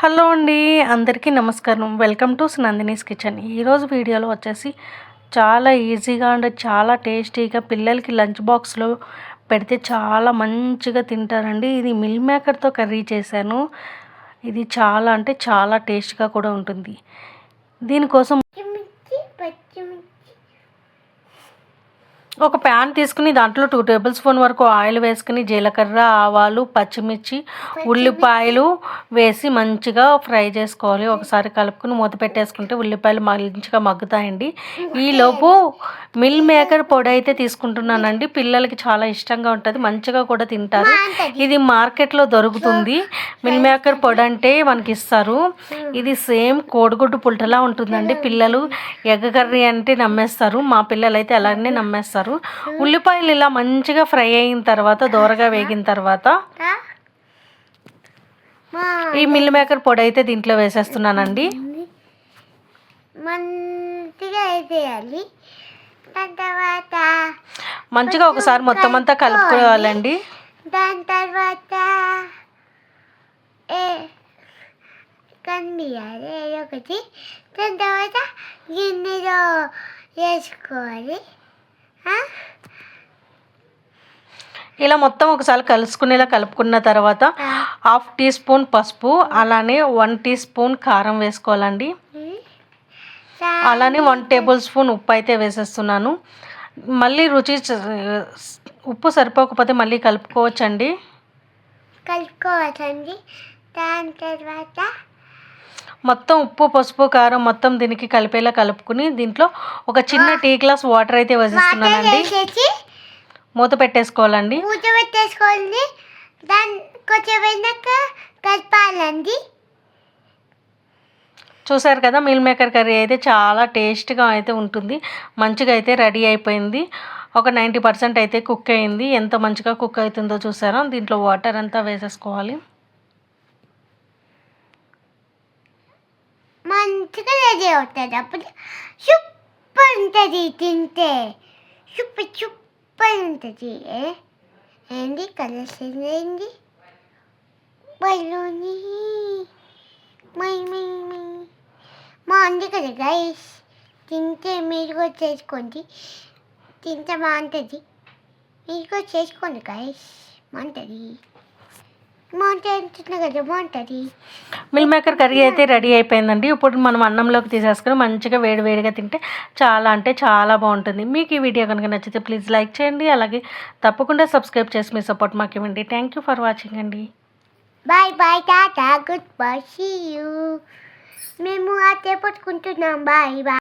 Hello అండి, అందరికీ నమస్కారం. Welcome to Nandini's kitchen. ఈరోజు వీడియోలో వచ్చేసి చాలా ఈజీగా అండ్ చాలా టేస్టీగా పిల్లలకి లంచ్ బాక్స్లో పెడితే చాలా మంచిగా తింటారండి. ఇది మిల్ మేకర్తో కర్రీ చేశాను. ఇది చాలా అంటే చాలా టేస్ట్గా కూడా ఉంటుంది. దీనికోసం ఒక ప్యాన్ తీసుకుని దాంట్లో 2 టేబుల్ స్పూన్ వరకు ఆయిల్ వేసుకుని జీలకర్ర, ఆవాలు, పచ్చిమిర్చి, ఉల్లిపాయలు వేసి మంచిగా ఫ్రై చేసుకోవాలి. ఒకసారి కలుపుకుని మూత పెట్టేసుకుంటే ఉల్లిపాయలు మంచిగా మగ్గుతాయండి. ఈలోపు మిల్ మేకర్ పొడి అయితే తీసుకుంటున్నానండి. పిల్లలకి చాలా ఇష్టంగా ఉంటుంది, మంచిగా కూడా తింటారు. ఇది మార్కెట్లో దొరుకుతుంది. మిల్ మేకర్ పొడి అంటే మనకి ఇస్తారు. ఇది సేమ్ కోడిగుడ్డు పుల్టలా ఉంటుందండి. పిల్లలు ఎగ్ కర్రీ అంటే నమ్మేస్తారు. మా పిల్లలు అయితే అలానే నమ్మేస్తారు. ఉల్లిపాయలు ఇలా మంచిగా ఫ్రై అయిన తర్వాత, దోరగా వేగిన తర్వాత ఈ మిల్ మేకర్ పొడి అయితే దీంట్లో వేసేస్తున్నానండి. మంచిగా ఒకసారి మొత్తం అంతా కలుపుకోవాలండి. దాని తర్వాత కనిపించాలి ఒకటి. దాని తర్వాత గిన్నెలో వేసుకోవాలి. ఇలా మొత్తం ఒకసారి కలుసుకునేలా కలుపుకున్న తర్వాత 1/2 టీ స్పూన్ పసుపు, అలానే 1 టీ స్పూన్ కారం వేసుకోవాలండి. అలానే 1 టేబుల్ స్పూన్ ఉప్పు అయితే వేసేస్తున్నాను. మళ్ళీ ఉప్పు సరిపోకపోతే మళ్ళీ కలుపుకోవచ్చండి. దాని తర్వాత మొత్తం ఉప్పు, పసుపు, కారం మొత్తం దీనికి కలిపేలా కలుపుకుని దీంట్లో ఒక చిన్న టీ గ్లాస్ వాటర్ అయితే వేసేస్తున్నానండి. మూత పెట్టేసుకోవాలండి. దాన్ని కొంచెం వెనక కలపాలండి. చూసారు కదా, మిల్ మేకర్ కర్రీ అయితే చాలా టేస్ట్గా అయితే ఉంటుంది. మంచిగా అయితే రెడీ అయిపోయింది. ఒక 90% అయితే కుక్ అయింది. ఎంత మంచిగా కుక్ అవుతుందో చూసారా. దీంట్లో వాటర్ అంతా వేసేసుకోవాలి. మంచిగా రెడీ అవుతుంది. అప్పుడు సూపర్ ఉంటుంది, తింటే సూపర్ ఉంటుంది. ఏంటి కలర్స్ ఏంటి బలూని బాగుంది కదా గైస్. తింటే మీరు కూడా చేసుకోండి. తింటే బాగుంటుంది. మీరు కూడా చేసుకోండి గైస్. బాగుంటుంది. మిల్ మేకర్ కర్రీ అయితే రెడీ అయిపోయిందండి. ఇప్పుడు మనం అన్నంలోకి తీసేసుకుని మంచిగా వేడివేడిగా తింటే చాలా అంటే చాలా బాగుంటుంది. మీకు ఈ వీడియో కనుక నచ్చితే ప్లీజ్ లైక్ చేయండి. అలాగే తప్పకుండా సబ్స్క్రైబ్ చేసి మీ సపోర్ట్ మాకు ఇవ్వండి. థ్యాంక్ యూ ఫర్ వాచింగ్ అండి. Bye bye, tata, goodbye, see you. మేము అట్టే పట్టుకుంటున్నాం. Bye bye.